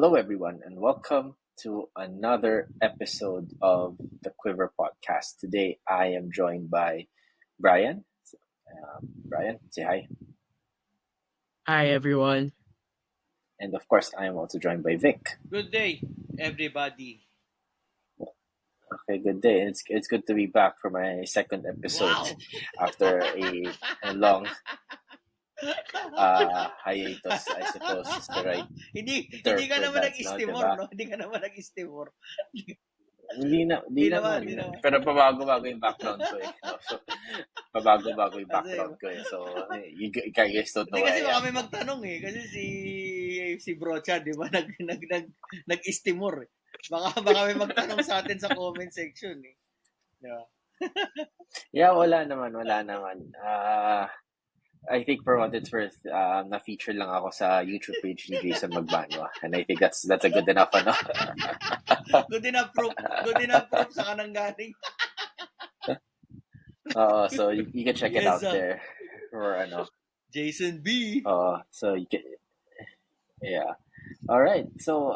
Hello, everyone, and welcome to another episode of the Quiver Podcast. Today, I am joined by Brian. Brian, say hi. Hi everyone. And of course, I am also joined by Vic. Good day, everybody. Okay, good day. It's good to be back for my second episode Wow! after a long hiatus, I suppose is the right hindi term ka for naman that, no? nag-istimor, Diba? no? Hindi ka naman nag-istimor. Hindi naman. Hindi naman. Pero pabago-bago yung background ko eh. No? So, pabago-bago yung Kasi, background ko eh. So, you guys don't know hindi kasi where I baka am. may magtanong eh. Kasi si Brocha, di ba? Nag-istimor eh. Baka may magtanong sa atin sa comment section eh. Di ba? Yeah, wala naman. I think for what it's worth, na-feature lang ako sa YouTube page ni Jason Magbanwa. And I think that's a good enough, ano? Good enough proof. Good enough proof sa kanang galing. So you can check it Yes, out there. Or ano. Jason B. So you can, yeah. All right. So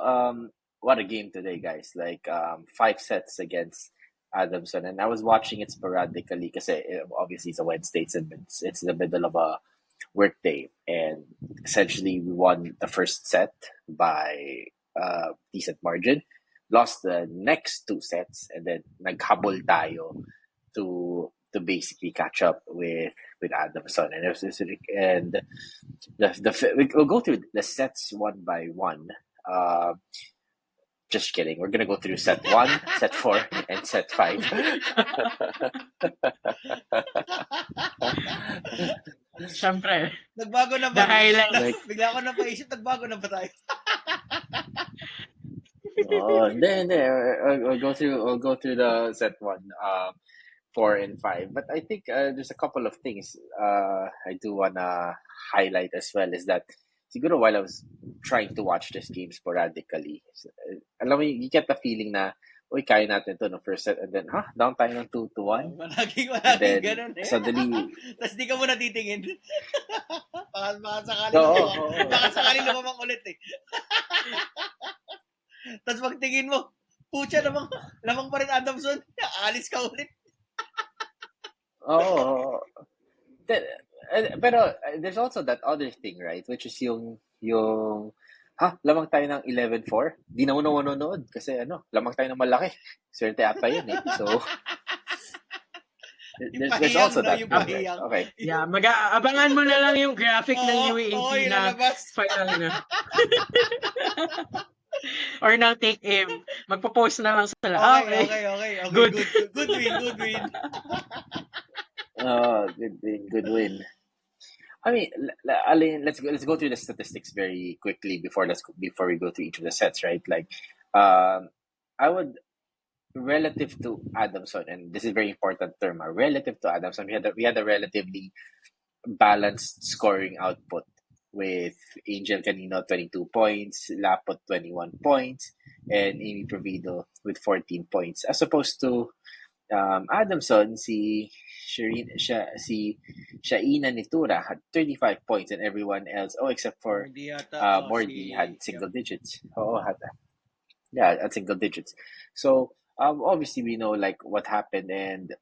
what a game today, guys. Like 5 sets against Adamson, and I was watching it sporadically because obviously it's a Wednesday, it's in the middle of a work day, and essentially we won the first set by decent margin, lost the next 2 sets, and then naghabol tayo to basically catch up with Adamson, and we'll go through the sets one by one. Just kidding. We're gonna go through set 1, set 4, and set 5. Siyempre, Nagbago na the ba? highlight. Bigla ako napaisip, nagbago na ba tayo? Hindi. We'll go through the set 1, 4, and 5. But I think there's a couple of things I do wanna highlight as well. Is that siguro while I was trying to watch this game sporadically, alam mo, you get the feeling na, uy, kaya natin to no first set, and then, down tayo ng 2-1. Malaging then, ganun eh. Suddenly, Tapos di ka muna titingin. baka sakali lumamang ulit eh. Tapos pagtingin mo, pucha, lamang pa rin Adamson, alis ka ulit. Pero there's also that other thing, right? Which is yung lamang tayo ng 11-4. Di na mo nanonood kasi lamang tayo ng malaki. Swerte ata yun eh. So, there's also that. Okay. Yeah, abangan mo na lang yung graphic ng UAAP na final na. Or ng take aim. Magpo-post na lang sila. Okay. Good win. Good win. I mean, let's go through the statistics very quickly before we go through each of the sets, right? Like, I would, relative to Adamson, and this is a very important term, relative to Adamson, we had a relatively balanced scoring output with Angel Canino 22 points, Lapot 21 points, and Amy Provido with 14 points, as opposed to Adamson, si Shaina Nitura had 35 points, and everyone else, except for Mordi, had single digits. At single digits. So obviously we know like what happened, and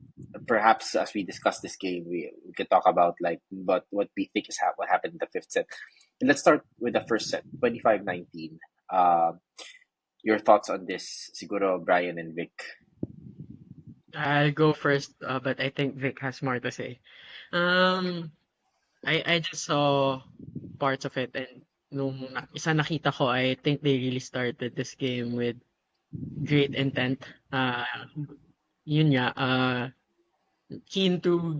perhaps as we discuss this game, we can talk about like what we think is what happened in the 5th set. And let's start with the first set, 25-19. Your thoughts on this, siguro Brian and Vic? I'll go first, but I think Vic has more to say. I just saw parts of it, and nung isa nakita ko, I think they really started this game with great intent. Yun nga, keen to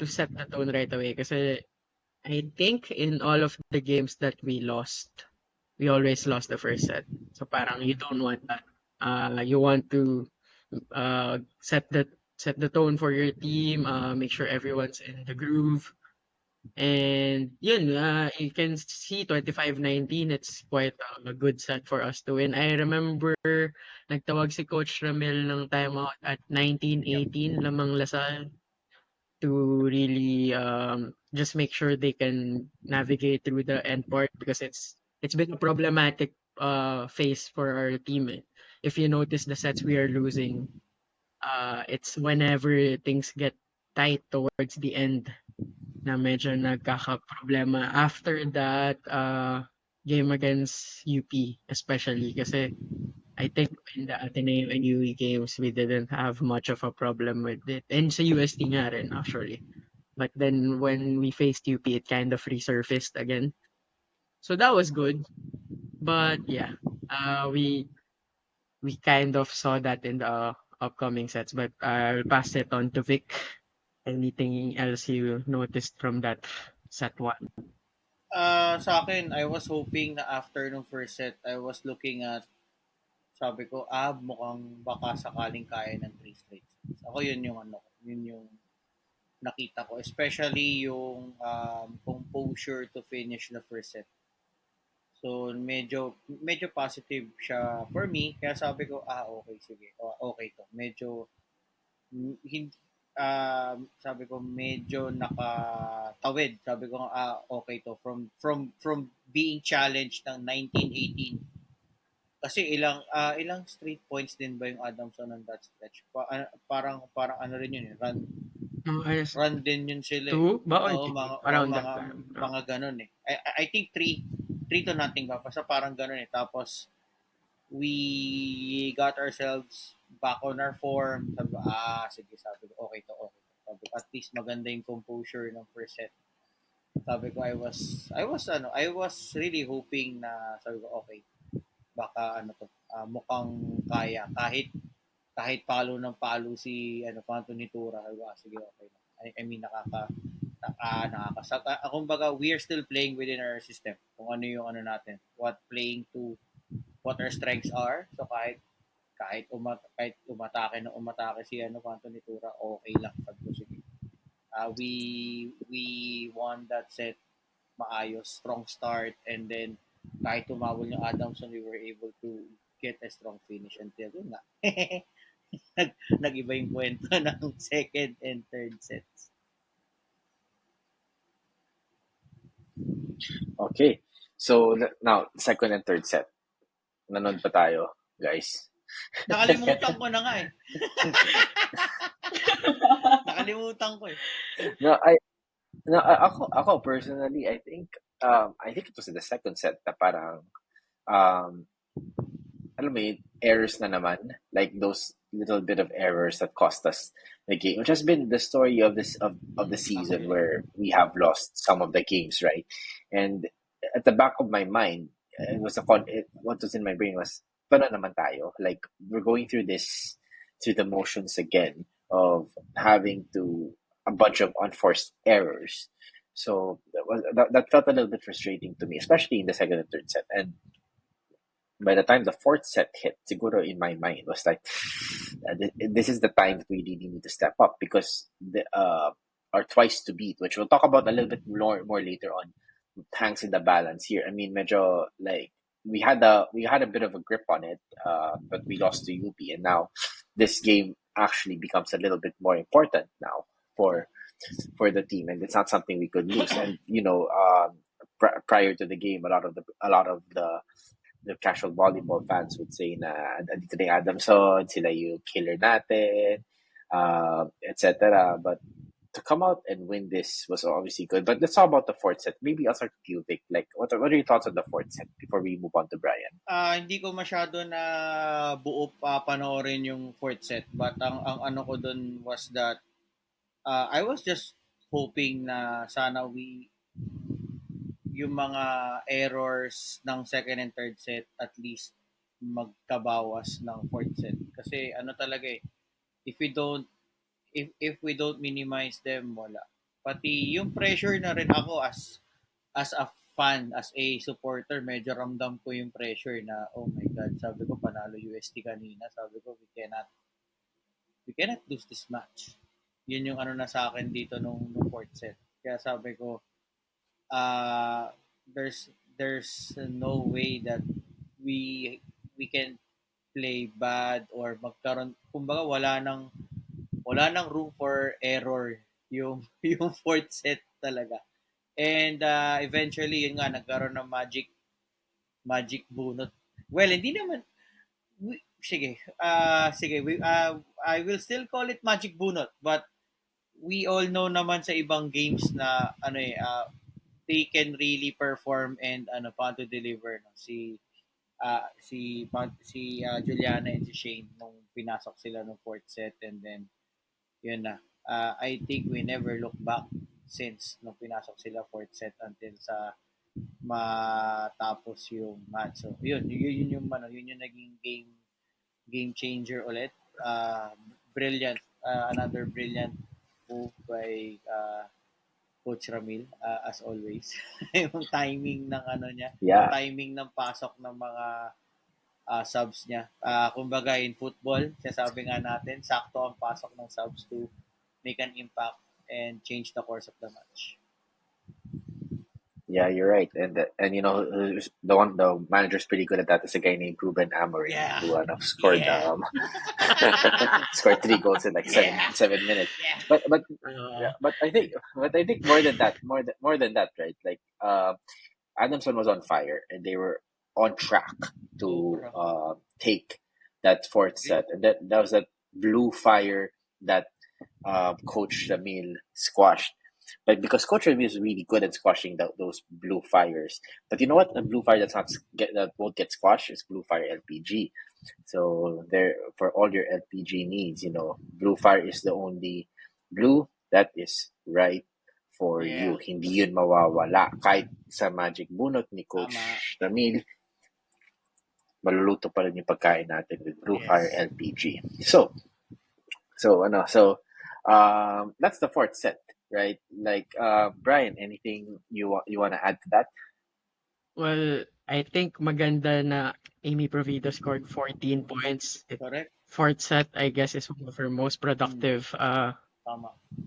set the tone right away, kasi I think in all of the games that we lost, we always lost the first set. So parang you don't want that. You want to set the tone for your team, make sure everyone's in the groove. And yun, you can see 25-19, it's quite a good set for us to win. I remember nagtawag si Coach Ramil ng timeout at 19-18, lamang Lasal, to really just make sure they can navigate through the end part, because it's been a problematic phase for our team. If you notice the sets we are losing, it's whenever things get tight towards the end na medyo nagkakaproblema. After that game against UP especially kasi I think in the Ateneo and UE games we didn't have much of a problem with it. And sa UST nga rin actually. But then when we faced UP it kind of resurfaced again. So that was good. But yeah, we kind of saw that in the upcoming sets. But I'll pass it on to Vic. Anything else you noticed from that set one? Sa akin, I was hoping na after nung first set, I was looking at, sabi ko, mukhang baka sakaling kaya ng 3 straight sets. Ako yun yung nakita ko. Especially yung composure to finish the first set. So, medyo positive siya for me. Kaya sabi ko, okay, sige. Okay to. Medyo, hindi, sabi ko, medyo nakatawid. Sabi ko, okay to. From being challenged ng 1918. Kasi ilang straight points din ba yung Adamson on that stretch? Parang ano rin yun, run din yun sila. Two ba or Oo, three? Around that mga time. mga ganun eh. I think 3-0 ba? Basta parang ganun eh. Tapos we got ourselves back on our form. Sabi ko, sige, sabi ko, okay to. Sabi ko, at least maganda yung composure ng first set. Sabi ko, I was really hoping na, sabi ko, okay, baka mukhang kaya kahit palo ng palo si Anthony Tura. Sige, okay na. I mean, nakakasaka. Kumbaga, we are still playing within our system. Kung ano yung natin. What our strengths are. So kahit umatake si Anthony Tura, okay lang. Sabi ko, sige. We won that set maayos, strong start, and then kahit tumawal yung Adamson, we were able to get a strong finish until yun nga. Nag-iba yung kwento ng second and third sets. Okay. So, now, second and third set. Nanood pa tayo, guys. Nakalimutan ko na nga eh. Nakalimutan ko eh. Ako personally, I think it was in the second set na parang alam mo yun, errors na naman, like those little bit of errors that cost us the game, which has been the story of the season, where we have lost some of the games, right? And at the back of my mind, what was in my brain was, paano naman tayo? Like, we're going through the motions again of having a bunch of unforced errors. So that felt a little bit frustrating to me, especially in the second and third set. And by the time the fourth set hit, siguro in my mind was like, this is the time that we really need to step up, because our twice to beat, which we'll talk about a little bit more later on, hangs in the balance here. I mean, medyo like we had a bit of a grip on it, but we lost to UP, and now this game actually becomes a little bit more important now for the team, and it's not something we could lose. And prior to the game, a lot of the casual volleyball fans would say na dito na yung Adamson, sila yung killer natin, etc. But to come out and win this was obviously good. But let's talk about the fourth set. Maybe I'll start with you, Vic. Like, what are your thoughts on the fourth set before we move on to Brian? Hindi ko masyado na buo pa panoorin yung fourth set. But ang ano ko dun was that I was just hoping na sana yung mga errors ng second and third set at least magkabawas ng fourth set. Kasi talaga eh, if we don't minimize them, wala. Pati yung pressure na rin ako as a fan, as a supporter, medyo ramdam ko yung pressure na, oh my God, sabi ko, panalo UST kanina. Sabi ko, we cannot lose this match. Yun yung na sa akin dito nung fourth set. Kaya sabi ko, there's no way that we can play bad or magkaroon, kumbaga wala nang room for error yung fourth set talaga. And eventually yun nga, nagkaroon ng magic bunot well, hindi naman, sige, I will still call it Magic Bunot, but we all know naman sa ibang games na they can really perform and paano to deliver, no? Si Juliana and si Shane nung pinasok sila nung fourth set, and then yun na. I think we never look back since nung pinasok sila fourth set until sa matapos yung match. So yun yung naging game changer ulit. Brilliant, another brilliant move by Coach Ramil, as always. Yung timing ng niya, Yeah. timing ng pasok ng mga subs niya. Kumbaga in football, sasabi nga natin, sakto ang pasok ng subs to make an impact and change the course of the match. Yeah, you're right, and the manager's pretty good at that. Is a guy named Ruben Amorim who scored Yeah. scored 3 goals in like Yeah. 7 minutes. Yeah. But I think more than that, right? Like Adamson was on fire, and they were on track to take that fourth set, and that was that blue fire that Coach Ramil squashed. But because Coach Ramil is really good at squashing those blue fires, but you know what? A blue fire that won't get squashed is Blue Fire LPG. So there, for all your LPG needs, Blue Fire is the only blue that is right for you. Hindi yun mawawala. Kahit sa Magic Bunot ni Coach Ramil, maluluto pa rin yung pagkain natin with Blue Fire LPG. So that's the fourth set, right? Like Brian, anything you want to add to that? Well, I think maganda na Amy Provido scored 14 points. Correct. Fourth set, I guess, is one of her most productive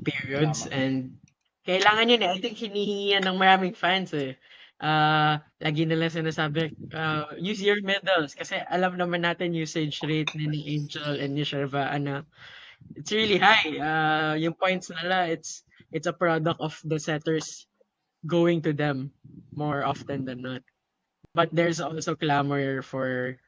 periods. And kailangan yun I think hinihingi yan ng maraming fans lagi nila sinasabi, use your medals. Kasi alam naman natin usage rate ni Angel and ni Sherva, it's really high. Yung points nila, it's a product of the setters going to them more often than not. But there's also clamor for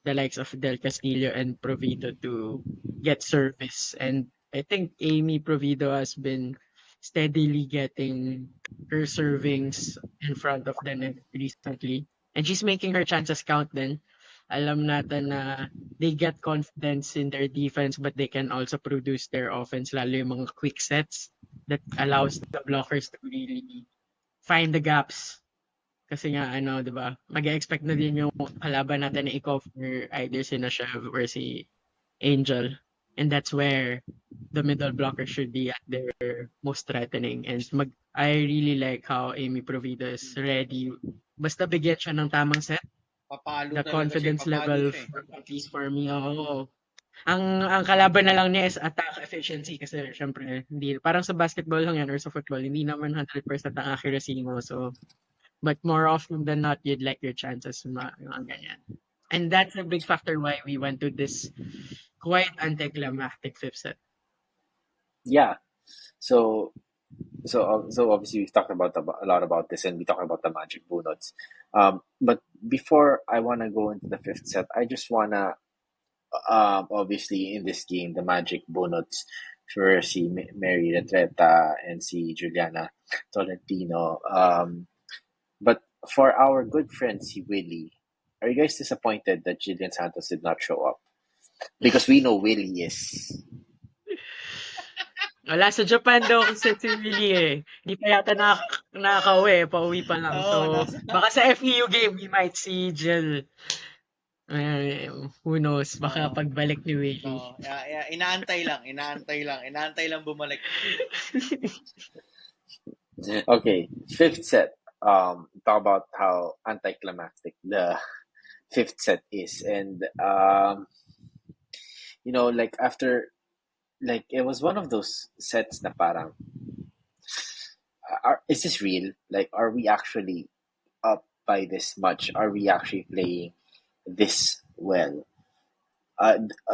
the likes of Del Castillo and Provido to get service. And I think Amy Provido has been steadily getting her servings in front of the net recently. And she's making her chances count then. Alam natin na they get confidence in their defense, but they can also produce their offense, lalo yung mga quick sets that allows the blockers to really find the gaps. Kasi nga, di ba, mag-expect na din yung kalaban natin na i-cover either si Nashev or si Angel. And that's where the middle blocker should be at their most threatening. And I really like how Amy Provido is ready. Basta bigyan siya ng tamang set. Papalo the talaga confidence siya, level, at least for me, ang kalaban na lang niya is attack efficiency kasi syempre, hindi, parang sa basketball lang yan or sa football, hindi naman 100% ang accuracy mo. So, but more often than not, you'd like your chances yung ganyan. And that's a big factor why we went to this quite anticlimactic fifth set. Yeah. So obviously we've talked about a lot about this, and we talked about the Magic Bunots. But before I want to go into the fifth set, I just want to obviously in this game, the Magic Bunots for si Mary Retreta and si Juliana Tolentino. But for our good friend si Willie, are you guys disappointed that Jillian Santos did not show up? Because we know Willie is... Wala sa Japan daw kasi si Willie Hindi pa yata nakaka-uwi. Pauwi pa lang. So, baka sa FEU game, we might see Jill. Who knows? Baka pagbalik ni Willie. Inaantay lang bumalik. Okay, fifth set. Talk about how anticlimactic the fifth set is, and like after, like it was one of those sets na parang, is this real? Like, are we actually up by this much? Are we actually playing this well?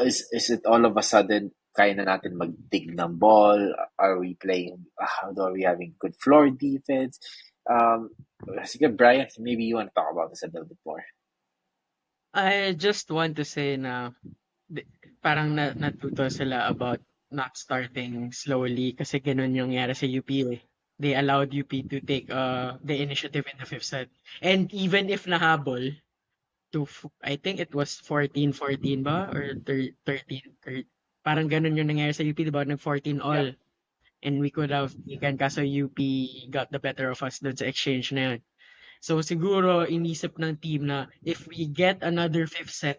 Is it all of a sudden kaya na natin magdig ng ball? Are we playing? Are we having good floor defense? Sige, Brian, maybe you want to talk about this a little bit more. I just want to say na di- parang natuto sila about not starting slowly kasi ganun yung nangyari sa UP eh. They allowed UP to take the initiative in the fifth set. And even if nahabol I think it was 14-14 ba? Or 13, parang ganun yung nangyari sa UP, di ba? Nag 14 Yeah. all. And we could have taken kaso UP got the better of us dun sa exchange na yun. So siguro inisip ng team na if we get another fifth set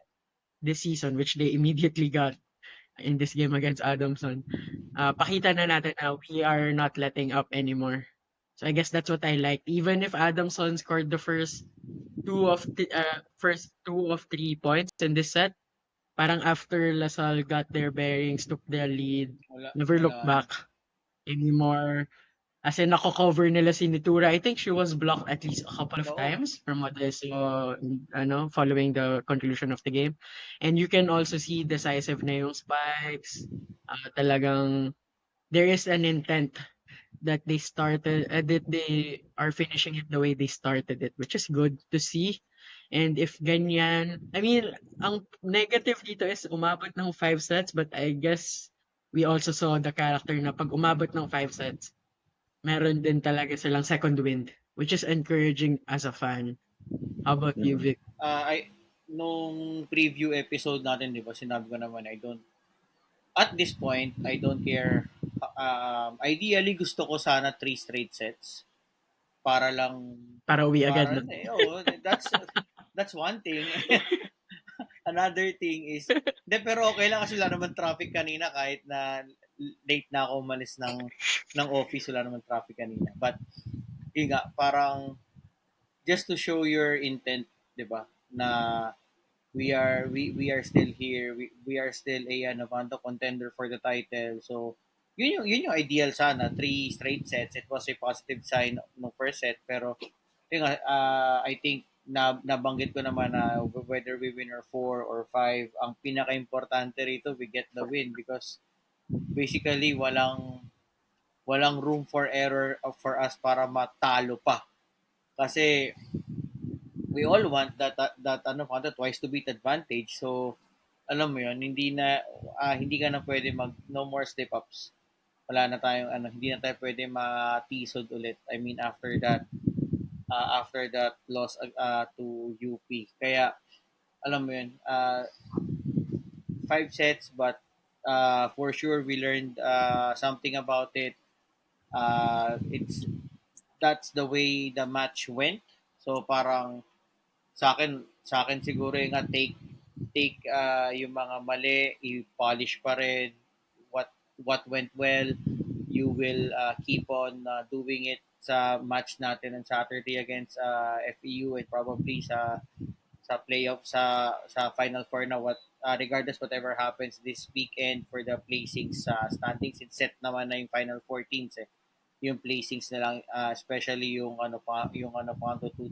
this season, which they immediately got in this game against Adamson, pakita na natin na we are not letting up anymore. So I guess that's what I liked. Even if Adamson scored the first 2 of 3 points in this set, parang after Lasal got their bearings, took their lead, never Wala looked na. back anymore. As in, nako-cover nila si Nitura. I think she was blocked at least a couple of Oo. times from what I saw, following the conclusion of the game. And you can also see decisive na yung spikes. Talagang there is an intent that they are finishing it the way they started it, which is good to see. And if ganyan, I mean, ang negative dito is umabot ng 5 sets, but I guess we also saw the character na pag umabot ng 5 sets, meron din talaga silang second wind, which is encouraging as a fan. How about you, Mm. Vic? Nung preview episode natin, di ba, sinabi ko naman, at this point, I don't care. Ideally, gusto ko sana 3 straight sets para lang, Para uwi agad, para, no? that's one thing. Another thing is, pero okay lang kasi wala naman traffic kanina kahit na late na ako umalis ng office, wala naman traffic kanina. But, yun nga, parang, just to show your intent, di ba, na we are still here. We are still a Navando contender for the title. So yun yung ideal sana. 3 straight sets. It was a positive sign no first set. Pero yun nga, I think nabanggit ko naman na whether we win or 4 or 5, ang pinaka-importante rito, we get the win because basically walang room for error for us para matalo pa. Kasi we all want that twice to beat advantage. So alam mo yun, hindi ka na pwede no more slip ups. Wala na tayong hindi na tayo pwede matisod ulit. I mean after that loss to UP. Kaya alam mo yun, 5 sets but for sure we learned something about it. It's That's the way the match went. So parang sa akin siguro yung take yung mga mali, i-polish pa rin what went well. You will keep on doing it sa match natin on Saturday against FEU and probably sa playoff sa Final Four na regardless whatever happens this weekend for the placings sa standings, it's set naman na yung Final Four teams eh. Yung placings na lang especially yung 2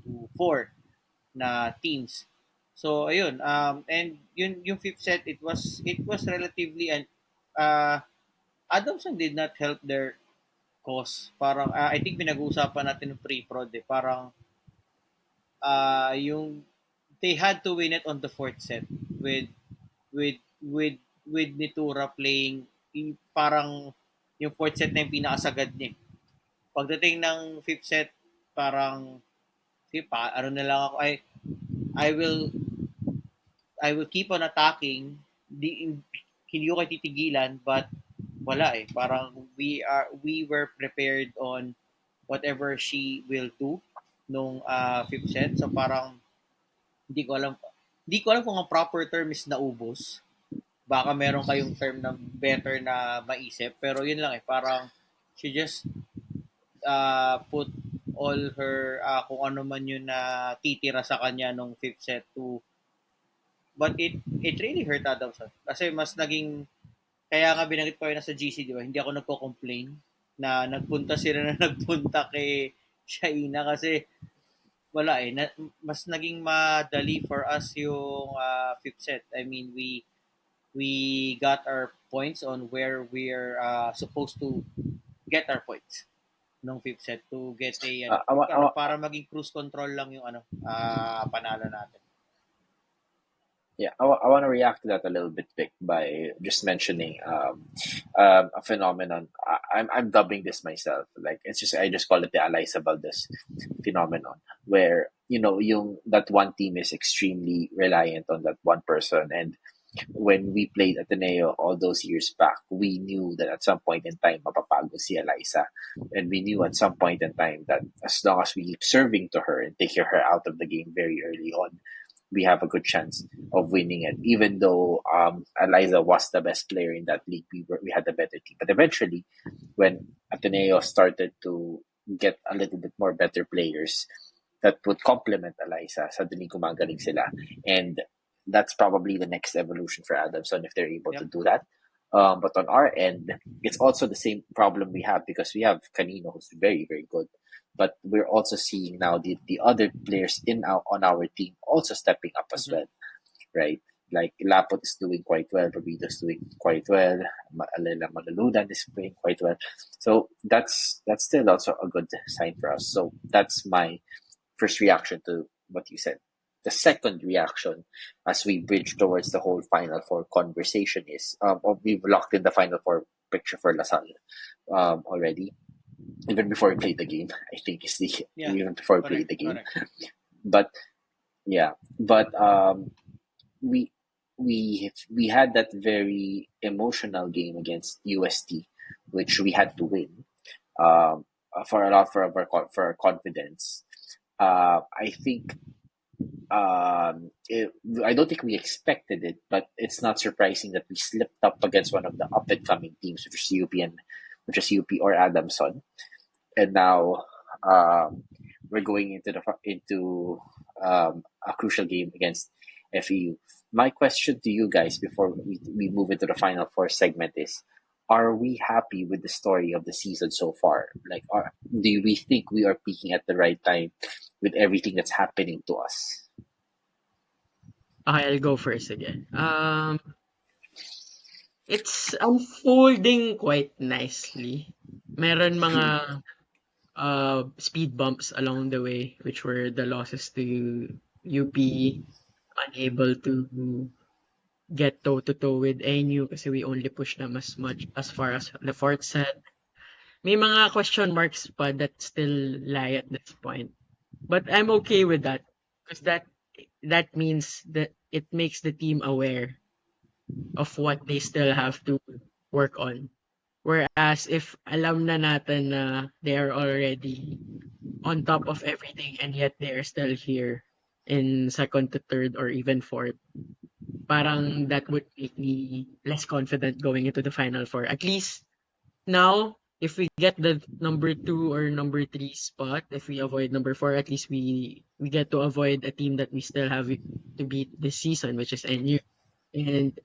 to 4 na teams. So ayun, and yung fifth set, it was relatively and uh, Adamson did not help their cause. Parang I think pinag-uusapan natin ng pre-prod eh. Parang yung they had to win it on the fourth set with with with with Nitura playing parang yung fourth set na yung pinakasagad niya. Pagdating ng fifth set, parang ano na lang ako, I will I will keep on attacking. Hindi ko kayo titigilan, but wala eh. Parang we were prepared on whatever she will do nung fifth set. So parang hindi ko alam hindi ko alam kung ang proper term is naubos. Baka meron kayong term na better na maisip. Pero yun lang eh. Parang she just put all her kung ano man yun na titira sa kanya nung fifth set to, but it really hurt Adamson kasi mas naging kaya nga binanggit ko yun sa GC, di ba? Hindi ako nagko-complain na nagpunta sila na nagpunta kay Shaina kasi wala eh. Mas naging madali for us yung fifth set. I mean, we got our points on where we're supposed to get our points nung fifth set to get I, wa- I, wa- para maging cruise control lang yung panalo natin. Yeah, I want to react to that a little bit, Vic, by just mentioning a phenomenon. I'm dubbing this myself. Like it's just I just call it the Alisa Valdez phenomenon, where yung that one team is extremely reliant on that one person. And when we played Ateneo all those years back, we knew that at some point in time mapapagod si Alisa, and we knew at some point in time that as long as we keep serving to her and taking her out of the game very early on, we have a good chance of winning it. Even though Eliza was the best player in that league, we had a better team. But eventually, when Ateneo started to get a little bit more better players that would complement Eliza, suddenly gumagaling sila. And that's probably the next evolution for Adamson if they're able to Yep. do that. But on our end, it's also the same problem we have because we have Canino, who's very, very good. But we're also seeing now the other players on our team also stepping up as Mhm. well, right? Like Lapot is doing quite well, Babito is doing quite well, Alela Malaludan is playing quite well. So that's still also a good sign for us. So that's my first reaction to what you said. The second reaction, as we bridge towards the whole Final Four conversation, is we've locked in the Final Four picture for Lasal already. Even before we played the game, I think is the Yeah. even before we played Correct. the game. Correct. But yeah, but we we had that very emotional game against UST, which we had to win for a lot for our confidence. I think I don't think we expected it, but it's not surprising that we slipped up against one of the up and coming teams, which is UP or Adamson, and now we're going into a crucial game against FEU. My question to you guys before we move into the final four segment is: are we happy with the story of the season so far? Like, do we think we are peaking at the right time with everything that's happening to us? Okay, I'll go first again. It's unfolding quite nicely. Meron mga speed bumps along the way, which were the losses to UP, unable to get toe to toe with NU kasi we only pushed them as much as far as the fourth set. May mga question marks pa that still lie at this point. But I'm okay with that because that means that it makes the team aware of what they still have to work on. Whereas if alam na natin na they are already on top of everything and yet they are still here in second to third or even fourth, parang that would make me less confident going into the final four. At least now, if we get the number two or number three spot, if we avoid number four, at least we get to avoid a team that we still have to beat this season, which is NU. And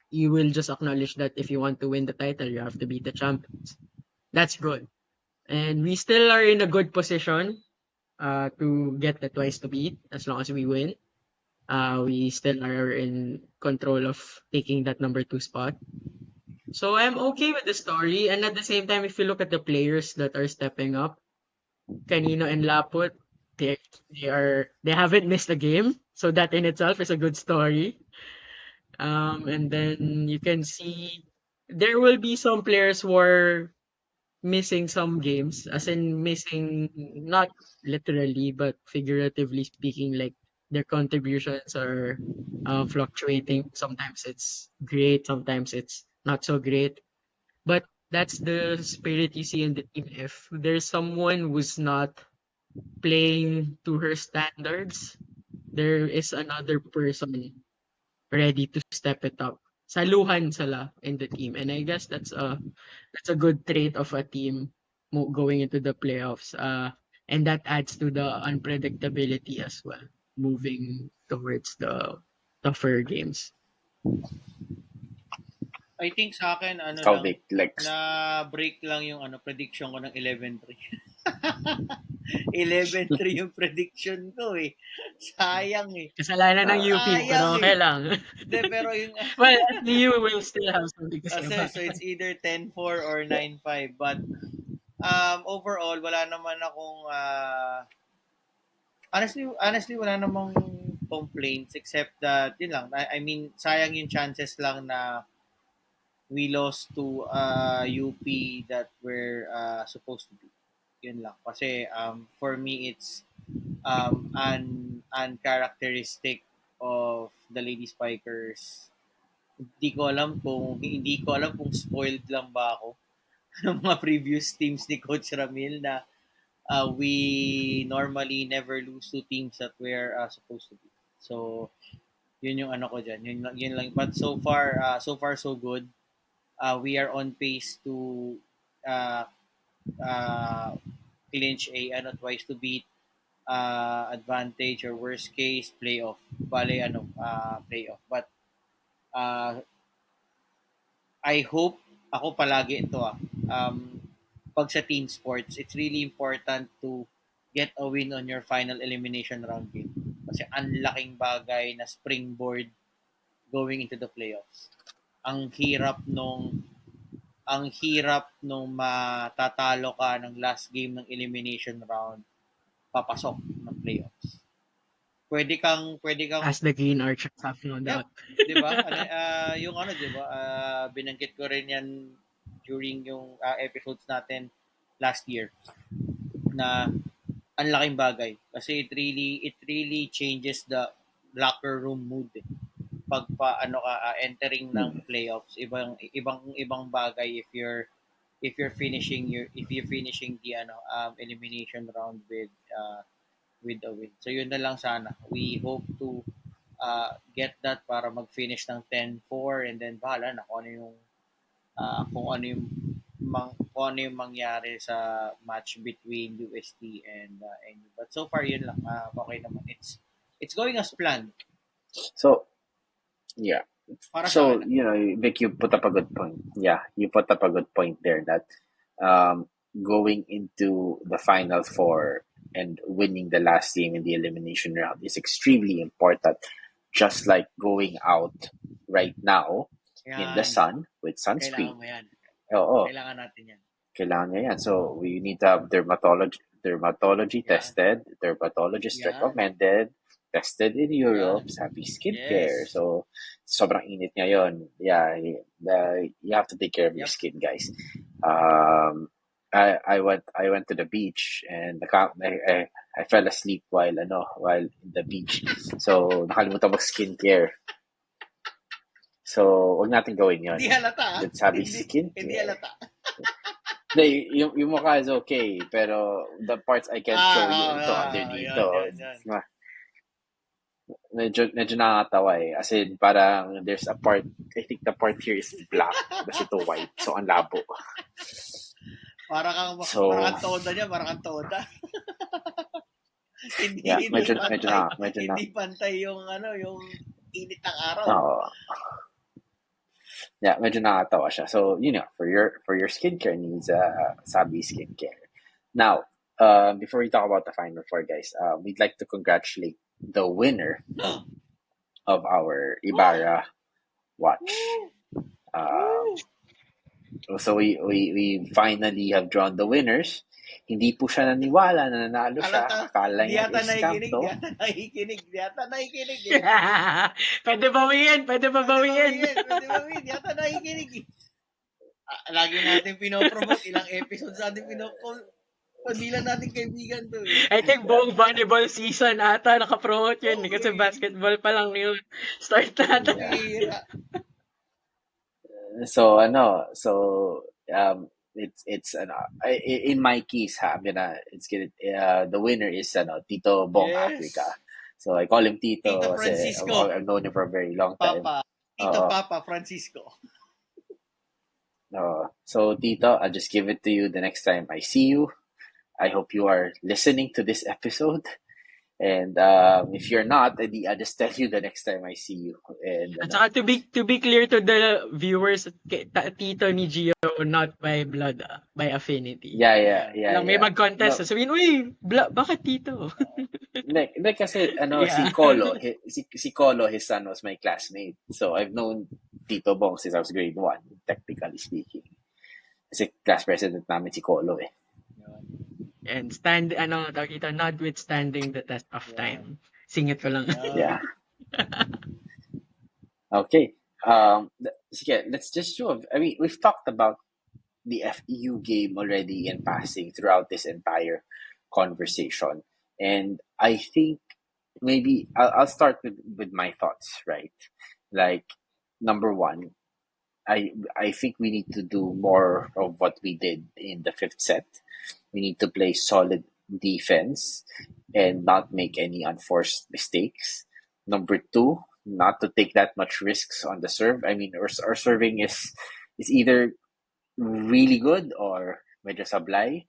you will just acknowledge that if you want to win the title, you have to beat the champions. That's good. And we still are in a good position to get the twice to beat as long as we win. We still are in control of taking that number two spot. So I'm okay with the story. And at the same time, if you look at the players that are stepping up, Canino and Laput, they they haven't missed a game. So that in itself is a good story. And then you can see there will be some players who are missing some games, as in missing not literally but figuratively speaking, like their contributions are fluctuating. Sometimes it's great, sometimes it's not so great. But that's the spirit you see in the team. If there's someone who's not playing to her standards, there is another person ready to step it up. Saluhan sila in the team. And I guess that's a good trait of a team going into the playoffs. And that adds to the unpredictability as well, moving towards the tougher games. I think sa akin, ano How lang, Vic, like na break lang yung prediction ko ng 11-3. 11-3 yung prediction ko eh. Sayang eh. Kasalanan ng UP, Sayang pero eh. okay lang. Hindi, pero yung Well, at least you will still have something to say kasi about so it. it's either 10-4 or 9-5 but overall wala naman akong honestly wala namang complaints except that yun lang. I mean, sayang yung chances lang na we lost to UP that we're supposed to be. Yun lang. Kasi for me, it's uncharacteristic of the Lady Spikers. Hindi ko alam kung spoiled lang ba ako ng mga previous teams ni Coach Ramil na we normally never lose to teams that we're supposed to be. So, yun yung ano ko dyan. Yun lang. But so far so good. We are on pace to uh, uh, clinch twice to beat advantage or worst case playoff. Playoff. But uh, I hope ako palagi ito pag sa team sports, it's really important to get a win on your final elimination round game. Kasi ang laking bagay na springboard going into the playoffs. Ang hirap nung matatalo ka ng last game ng elimination round papasok ng playoffs. Pwede kang As the Green Archers have no doubt. 'di ba? Yung 'di ba? Binanggit ko rin 'yan during yung episodes natin last year na ang laking bagay kasi it really changes the locker room mood. Pag entering ng playoffs, ibang bagay if you're finishing the elimination round with a win. So yun na lang sana. We hope to get that para mag-finish ng 10-4 and then bahala na kung ano yung mangyari sa match between UST and NU. But so far yun lang. Okay naman. It's going as planned. So, yeah. Para So, sa akin. you know, Vic, you put up a good point. Yeah, you put up a good point there that going into the Final Four and winning the last game in the elimination round is extremely important. Just like going out right now in the sun with sunscreen. Kailangan mo yan. Oo. Kailangan natin yan. Kailangan niya yan. So, we need to have dermatology tested, dermatologist recommended, tested in Europe, Sabi Skincare. Yes. So, sobrang init ngayon. Yeah, you have to take care of your skin, guys. I went to the beach and I fell asleep while in the beach. So, nakalimutan mag-skincare. So, huwag natin gawin yun. Hindi halata. With Sabi Skincare. Hindi halata. yung mukha is okay, pero the parts I can't show you ito underneath yan. Medyo nakakatawa eh. As in, parang there's a part, I think the part here is black, tapos ito white. So, ang labo. Parang toda niya, parang toda. Hindi pantay yung init ng araw. Yeah, medyo nakakatawa siya. So, for your skincare needs, Sabi Skincare. Now, before we talk about the Final Four, guys, we'd like to congratulate the winner of our Ibarra watch. So we finally have drawn the winners. Hindi po siya naniwala na nanalo siya. Akala niya is scam to. Di yata nakikinig. Pwede bawiin. Di yata nakikinig. Lagi natin pinopromote. Ilang episodes natin pinopromote. Pagbilan natin kaibigan to. I think buong volleyball season ata nakapromote yun. Kasi basketball pa lang yun. Start natin. Yeah. It's in my case, the winner is Tito Bong Africa. So I call him Tito Francisco. I've known him for a very long time. Papa Francisco. So Tito, I'll just give it to you the next time I see you. I hope you are listening to this episode. And if you're not, I'll just tell you the next time I see you. And at saka to be clear to the viewers, Tito ni Gio not by blood, by affinity. Yeah. May mag-contest. Sabihin, uy, bakit Tito? Hindi kasi si Colo, his son was my classmate. So I've known Tito Bong since I was grade 1, technically speaking. Kasi class president namin si Colo eh. And notwithstanding the test of time. Singit ko lang. Yeah. Yeah. Okay. Sige, let's just do. I mean, we've talked about the FEU game already in passing throughout this entire conversation, and I think maybe I'll start with my thoughts. Right, like number one, I think we need to do more of what we did in the fifth set. We need to play solid defense and not make any unforced mistakes. Number two, not to take that much risks on the serve. I mean, our serving is either really good or medyo sablay.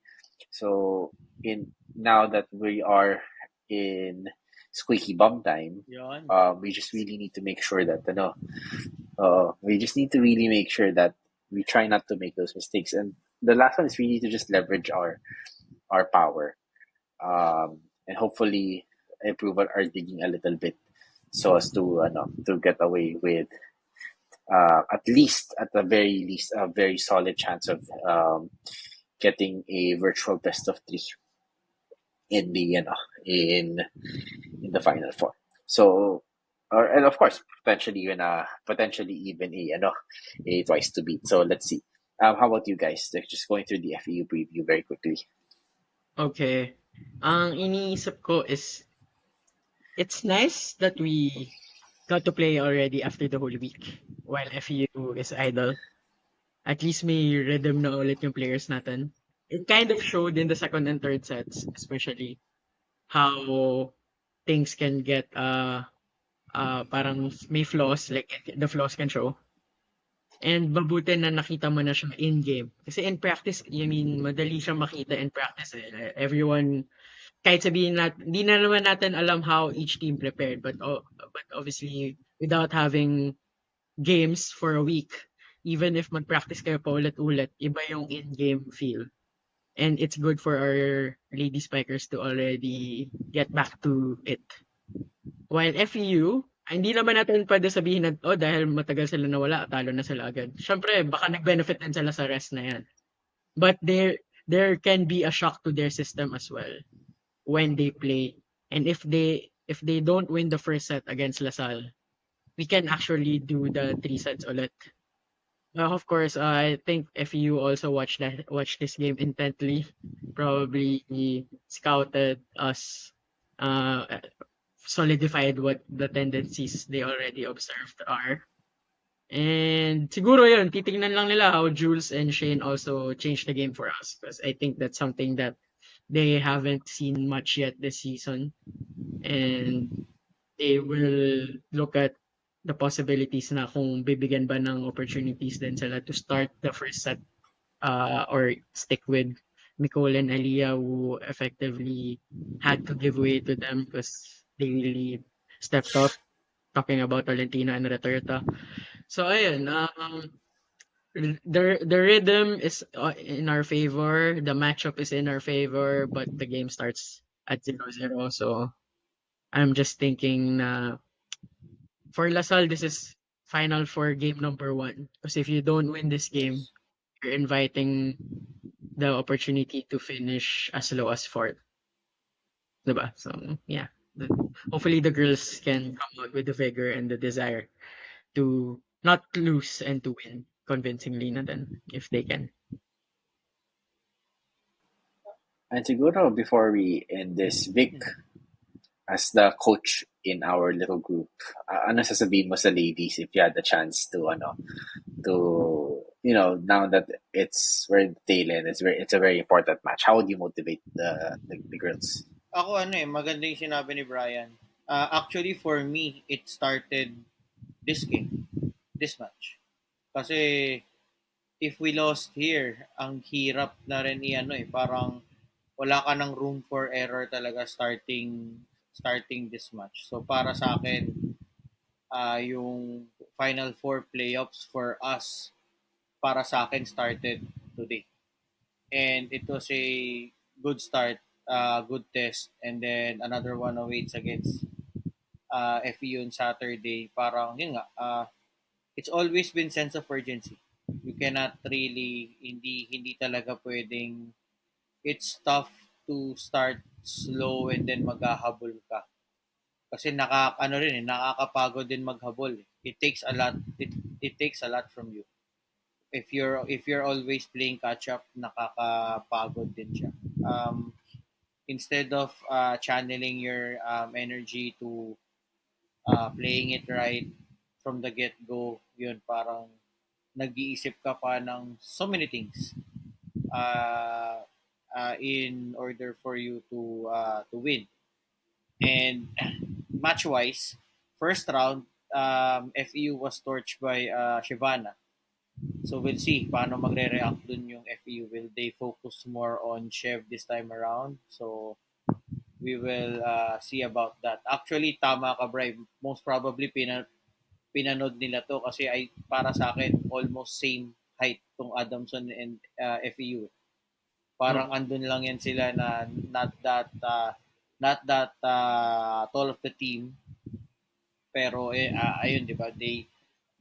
So in now that we are in squeaky bum time, Yun. we just really need to make sure that we just need to really make sure that we try not to make those mistakes. And the last one is we need to just leverage our power, and hopefully improve our digging a little bit so as to get away with at the very least a very solid chance of getting a virtual best of three in the in in the final four. So, and of course, potentially even a twice to beat. So let's see. How about you guys? Like, just going through the FEU preview very quickly. Okay. Ang iniisip ko is, it's nice that we got to play already after the whole week while FEU is idle. At least may rhythm na ulit yung players natin. It kind of showed in the second and third sets, especially how things can get parang may flaws, like the flaws can show. And mabuti na nakita mo na siya in game. Kasi in practice, I mean, madali siya makita in practice eh. Everyone, kahit sabihin natin, hindi na naman natin alam how each team prepared, but obviously without having games for a week, even if mag-practice kayo pa ulit-ulit, iba yung in-game feel. And it's good for our lady spikers to already get back to it. While FEU, hindi naman natin pwede sabihin na, oh, dahil matagal sila nawala, talo na sila agad. Siyempre, baka nag-benefit din sila sa rest na yan. But there can be a shock to their system as well when they play. And if they don't win the first set against LaSalle, we can actually do the three sets ulit. Of course, I think if you also watch this game intently, probably scouted us, uh, solidified what the tendencies they already observed are. And siguro yun, titignan lang nila how Jules and Shane also changed the game for us, because I think that's something that they haven't seen much yet this season. And they will look at the possibilities na kung bibigyan ba ng opportunities din sila to start the first set, or stick with Nicole and Aliyah, who effectively had to give way to them because they really stepped up, talking about Valentina and Returta. So ayun, the rhythm is in our favor, the matchup is in our favor, but the game starts at 0-0. So I'm just thinking na for LaSalle, this is final for game number one. Because if you don't win this game, you're inviting the opportunity to finish as low as fourth. Diba? So, yeah. Hopefully the girls can come out with the vigor and the desire to not lose and to win convincingly na din, if they can. And siguro before we end this, Vic, as the coach in our little group, ano sasabihin mo sa ladies if you had the chance to now that we're in the tail end, it's a very important match. How would you motivate the girls? Ako maganda yung sinabi ni Brian. Actually, for me, it started this game, this match. Kasi if we lost here, ang hirap na rin parang wala ka ng room for error talaga starting this match. So para sa akin, yung Final Four playoffs for us, para sa akin started today. And it was a good start, good test, and then another one awaits against FEU on Saturday. Parang yun nga, it's always been sense of urgency. You cannot really, hindi talaga pwedeng, it's tough to start slow and then maghahabol ka. Kasi nakakapagod din maghabol. It takes a lot. It takes a lot from you. If you're always playing catch up, nakakapagod din siya. Instead of channeling your energy to playing it right from the get-go, yun parang nag-iisip ka pa ng so many things in order for you to win. And match-wise, first round, FEU was torched by Shivana. So we'll see paano magre-react dun yung FEU. Will they focus more on Chev this time around? So we will see about that. Actually, tama ka, Bri. Most probably pinanood nila to kasi ay para sa akin almost same height tong Adamson and FEU. Parang andun lang yan sila na not that tall of the team, pero ayun, 'di ba?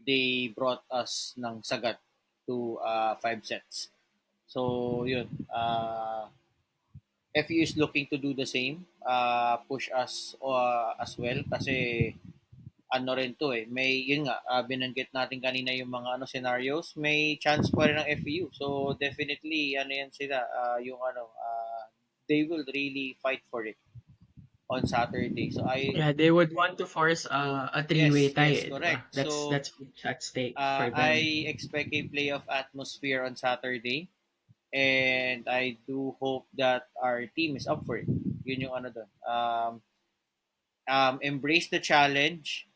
They brought us ng sagat to 5 sets. So yun, FEU is looking to do the same, push us as well kasi ano rin to may yun nga, binanggit natin kanina yung mga scenarios, may chance pa rin ng FEU. So definitely yan sila, yung they will really fight for it on Saturday. So they would want to force a three-way tie. yes, correct. That's at stake for them. I expect a playoff atmosphere on Saturday, and I do hope that our team is up for it. Yun yung doon. Embrace the challenge.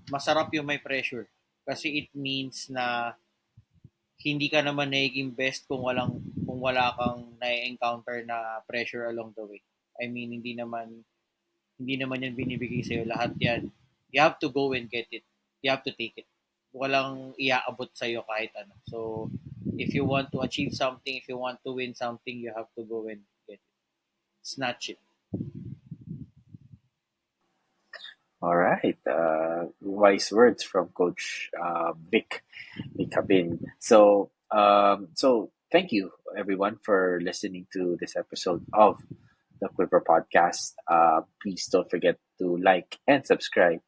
Masarap yung may pressure kasi it means na hindi ka naman nagiging best kung wala kang na-encounter na pressure along the way. I mean, hindi naman yan binibigay sa'yo. Lahat yan. You have to go and get it. You have to take it. Walang iaabot sa'yo kahit ano. So, if you want to achieve something, if you want to win something, you have to go and get it. Snatch it. All right. Wise words from Coach Vic Cabin. So thank you everyone for listening to this episode of the Quiver Podcast. Please don't forget to like and subscribe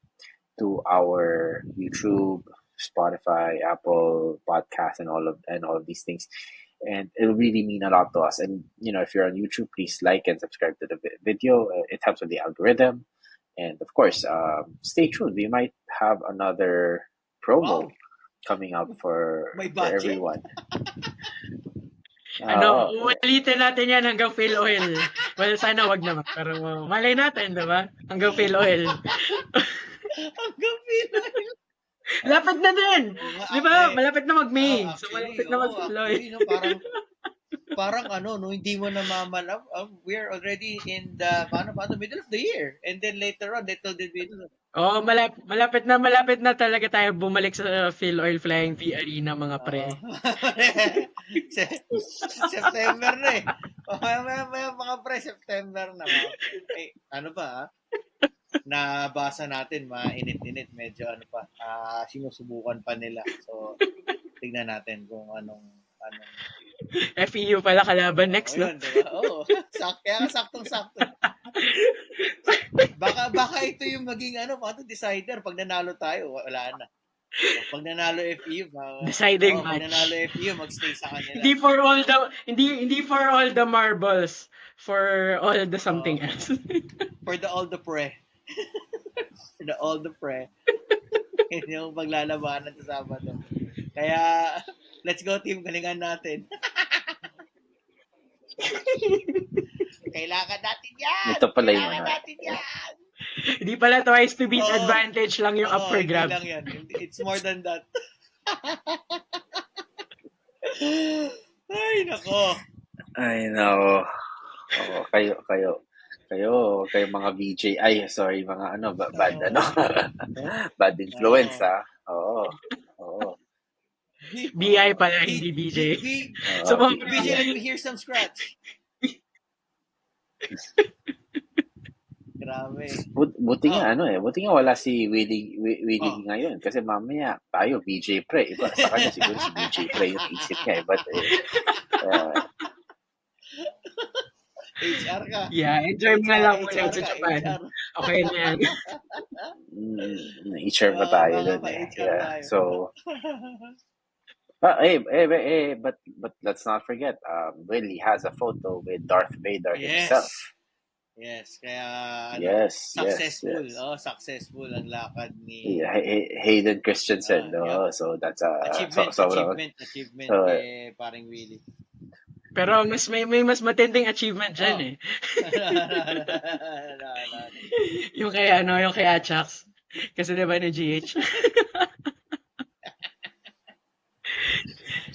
to our YouTube, Spotify, Apple Podcast, and all of these things. And it'll really mean a lot to us. And if you're on YouTube, please like and subscribe to the video. It helps with the algorithm. And of course, stay tuned. We might have another promo coming out for everyone. Ulitin natin yan hanggang fail oil. Well, sana wag naman. Pero malay natin, diba? Hanggang fail oil. Hanggang fail oil. Lapit na din. Di ba? Malapit na mag-May. So, malapit na mag-fail oil. Parang hindi mo na mamalap. We're already in the middle of the year. And then later on, little did we know. Malapit na talaga tayo bumalik sa Phil Oil Flying V Arena, mga pre. September na eh. Mga pre, September na. Nabasa natin, mainit-init. Medyo sinusubukan pa nila. So, tignan natin kung anong FEU pala kalaban next, no? Yun, diba? Oo. Kaya saktong-sakto. Baka ito yung maging decider. Pag nanalo tayo, wala na. Pag nanalo FEU, deciding match. Pag nanalo FEU, magstay sa kanila. Hindi for all the marbles, for all the something else. For all the pre. For all the pre. Yun yung paglalabanan sa Sabado. Kaya, let's go team, galingan natin. Kailangan natin yan! Ito pala yung natin yan! Hindi pala twice to beat advantage lang yung up for grabs. Lang yan. It's more than that. Ay, nako. Kayo mga VJ. Ay, sorry, mga bad influence, ha? Oo. BI pala, hindi BJ. So, BJ, let me hear some scratch. Grabe. Buti nga wala si Willie ngayon kasi mamaya tayo BJ Pre. Iba sa kanya siguro si BJ Pre yung isip niya. But HR ka. Yeah, enjoy mo na lang muna HR sa ka, Japan. HR. Okay na yan. HR pa tayo Baka dun eh. pa-HR Yeah. tayo. So, but let's not forget, Willie has a photo with Darth Vader himself. Yes, kaya Yes, successful. yes. Oh, successful ang lakad ni Yeah, Hayden Christensen. yeah. So that's a Achievement so so, kay paring Willie. Pero may mas matinding achievement dyan eh. No. Yung kay Ajax. Kasi diba na GH?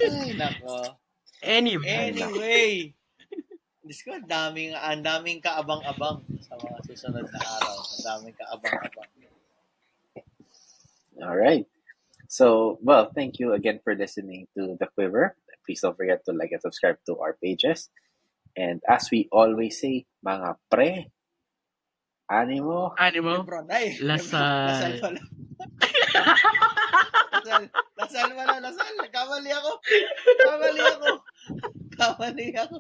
Ay, nako. Anyway. Diyos ko, ang daming kaabang-abang sa mga susunod na araw. Ang daming kaabang-abang. all right. So, well, thank you again for listening to The Quiver. Please don't forget to like and subscribe to our pages. And as we always say, mga pre, animo. Lebron, ay! Lasal. Lasal pala. Lasal pala. Kamali ako.